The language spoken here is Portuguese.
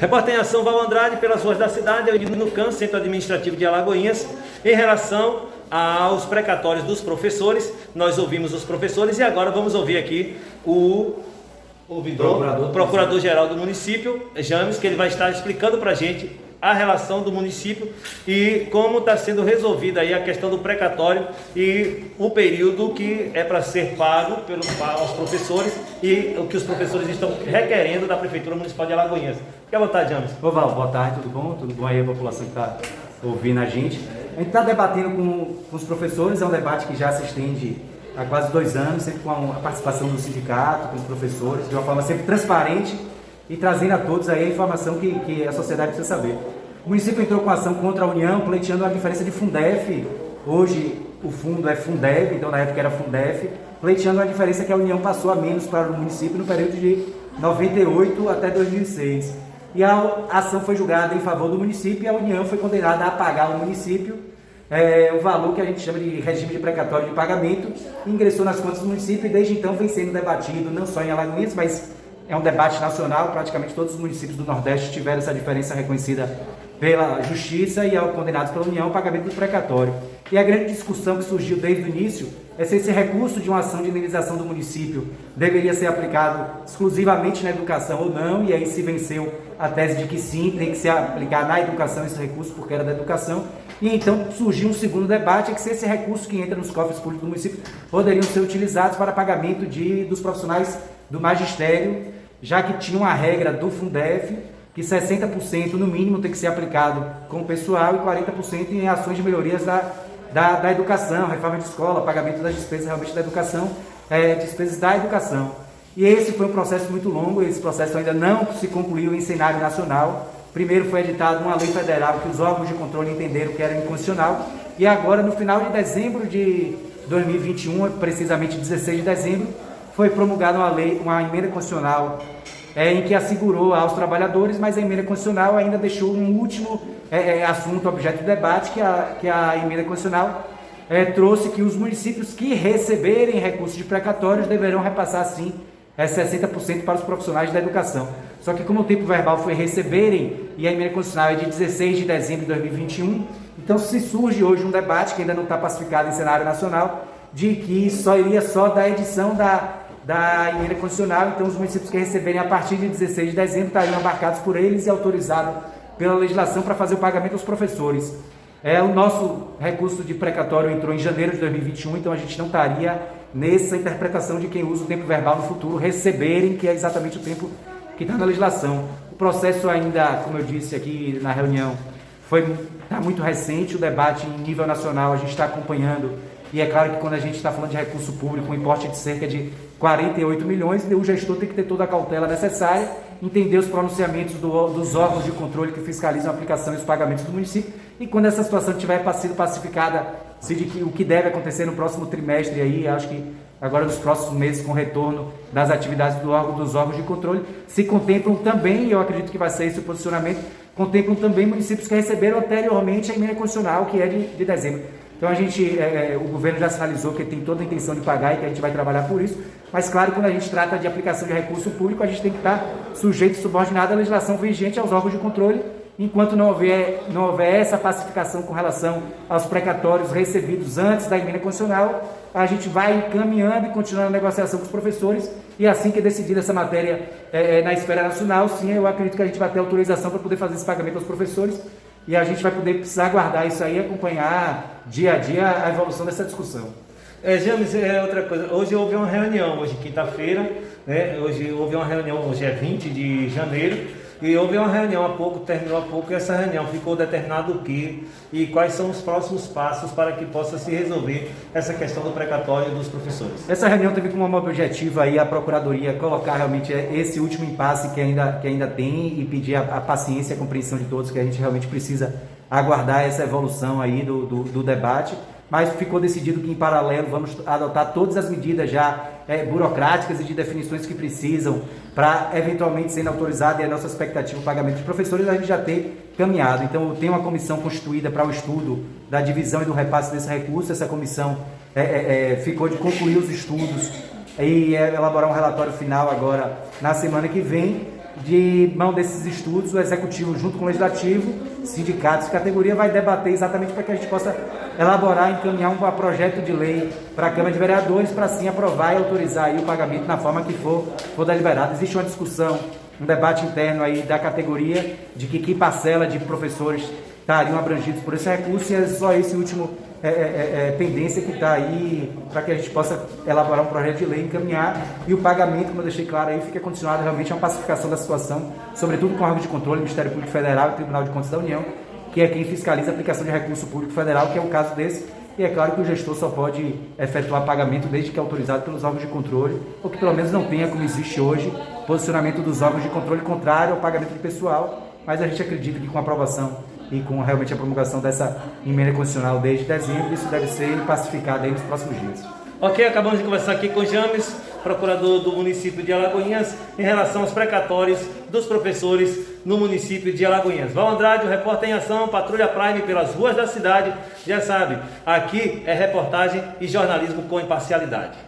Repórter em ação, Val Andrade, pelas ruas da cidade, eu digo no CAN, Centro Administrativo de Alagoinhas, em relação aos precatórios dos professores. Nós ouvimos os professores e agora vamos ouvir aqui o procurador-geral do município, James, que ele vai estar explicando para a gente a relação do município e como está sendo resolvida aí a questão do precatório e o período que é para ser pago aos professores e o que os professores estão requerendo da Prefeitura Municipal de Alagoinhas. Fique à vontade, James. Ô Val, boa tarde, tudo bom? Tudo bom aí a população que está ouvindo a gente? A gente está debatendo com os professores, é um debate que já se estende há quase 2 anos, sempre com a participação do sindicato, com os professores, de uma forma sempre transparente e trazendo a todos aí a informação que a sociedade precisa saber. O município entrou com ação contra a União, pleiteando a diferença de Fundef. Hoje o fundo é Fundeb, então na época era Fundef, pleiteando a diferença que a União passou a menos para o município no período de 98 até 2006. E a ação foi julgada em favor do município e a União foi condenada a pagar ao município o valor que a gente chama de regime de precatório de pagamento, ingressou nas contas do município e desde então vem sendo debatido não só em Alagoinhas, mas é um debate nacional. Praticamente todos os municípios do Nordeste tiveram essa diferença reconhecida pela Justiça e condenados pela União ao pagamento do precatório. E a grande discussão que surgiu desde o início é se esse recurso de uma ação de indenização do município deveria ser aplicado exclusivamente na educação ou não, e aí se venceu a tese de que sim, tem que se aplicar na educação esse recurso porque era da educação. E então surgiu um segundo debate, que se esse recurso que entra nos cofres públicos do município poderiam ser utilizados para pagamento dos profissionais do magistério, já que tinha uma regra do Fundef, que 60% no mínimo tem que ser aplicado com o pessoal e 40% em ações de melhorias da educação, reforma de escola, pagamento das despesas realmente da educação, despesas da educação. E esse foi um processo muito longo, esse processo ainda não se concluiu em cenário nacional. Primeiro foi editada uma lei federal que os órgãos de controle entenderam que era inconstitucional, e agora no final de dezembro de 2021, precisamente 16 de dezembro, foi promulgada uma emenda constitucional em que assegurou aos trabalhadores, mas a emenda constitucional ainda deixou um último assunto, objeto de debate, que a emenda constitucional trouxe que os municípios que receberem recursos de precatórios deverão repassar, sim, 60% para os profissionais da educação. Só que como o tempo verbal foi receberem, e a emenda constitucional é de 16 de dezembro de 2021, então se surge hoje um debate que ainda não está pacificado em cenário nacional, de que iria só da edição da emenda constitucional. Então os municípios que receberem a partir de 16 de dezembro estariam abarcados por eles e autorizados pela legislação para fazer o pagamento aos professores. O nosso recurso de precatório entrou em janeiro de 2021, então a gente não estaria nessa interpretação de quem usa o tempo verbal no futuro receberem, que é exatamente o tempo que está na legislação. O processo ainda, como eu disse aqui na reunião, está muito recente. O debate em nível nacional a gente está acompanhando, e é claro que quando a gente está falando de recurso público, um importe de cerca de 48 milhões, o gestor tem que ter toda a cautela necessária, entender os pronunciamentos dos órgãos de controle que fiscalizam a aplicação e os pagamentos do município, e quando essa situação tiver sido pacificada, o que deve acontecer no próximo trimestre, aí, acho que agora nos próximos meses, com o retorno das atividades dos órgãos de controle, se contemplam também, e eu acredito que vai ser esse o posicionamento, contemplam também municípios que receberam anteriormente a emenda constitucional, que é de dezembro. Então o governo já sinalizou que tem toda a intenção de pagar e que a gente vai trabalhar por isso, mas claro, quando a gente trata de aplicação de recurso público, a gente tem que estar sujeito e subordinado à legislação vigente, aos órgãos de controle. Enquanto não houver essa pacificação com relação aos precatórios recebidos antes da emenda constitucional, a gente vai caminhando e continuando a negociação com os professores, e assim que decidir essa matéria na esfera nacional, sim, eu acredito que a gente vai ter autorização para poder fazer esse pagamento aos professores, e a gente vai poder precisar aguardar isso aí, acompanhar dia a dia a evolução dessa discussão. James, outra coisa, hoje houve uma reunião, hoje quinta-feira, né? Hoje houve uma reunião, hoje é 20 de janeiro, e houve uma reunião terminou há pouco, e essa reunião ficou determinado o que e quais são os próximos passos para que possa se resolver essa questão do precatório dos professores. Essa reunião teve como objetivo aí a Procuradoria colocar realmente esse último impasse que ainda tem, e pedir a paciência e a compreensão de todos, que a gente realmente precisa aguardar essa evolução aí do debate. Mas ficou decidido que, em paralelo, vamos adotar todas as medidas já burocráticas e de definições que precisam para, eventualmente, sendo autorizado, e a nossa expectativa, o pagamento de professores, a gente já ter caminhado. Então, tem uma comissão constituída para o estudo da divisão e do repasse desse recurso. Essa comissão ficou de concluir os estudos e elaborar um relatório final agora na semana que vem. de mão desses estudos, o Executivo, junto com o Legislativo, sindicatos e categoria, vai debater exatamente para que a gente possa elaborar e encaminhar um projeto de lei para a Câmara de Vereadores, para assim aprovar e autorizar aí o pagamento na forma que for deliberado. Existe uma discussão, um debate interno aí da categoria de que parcela de professores estariam abrangidos por esse recurso, e é só esse último pendência que está aí para que a gente possa elaborar um projeto de lei, encaminhar, e o pagamento, como eu deixei claro aí, fica condicionado realmente a uma pacificação da situação, sobretudo com o órgão de controle, Ministério Público Federal e Tribunal de Contas da União, que é quem fiscaliza a aplicação de recurso público federal, que é um caso desse, e é claro que o gestor só pode efetuar pagamento desde que é autorizado pelos órgãos de controle, ou que pelo menos não tenha, como existe hoje, posicionamento dos órgãos de controle contrário ao pagamento de pessoal, mas a gente acredita que com a aprovação e com realmente a promulgação dessa emenda constitucional desde dezembro, isso deve ser pacificado aí nos próximos dias. Ok, acabamos de conversar aqui com James, procurador do município de Alagoinhas, em relação aos precatórios dos professores no município de Alagoinhas. Val Andrade, o repórter em ação, Patrulha Prime pelas ruas da cidade, já sabe, aqui é reportagem e jornalismo com imparcialidade.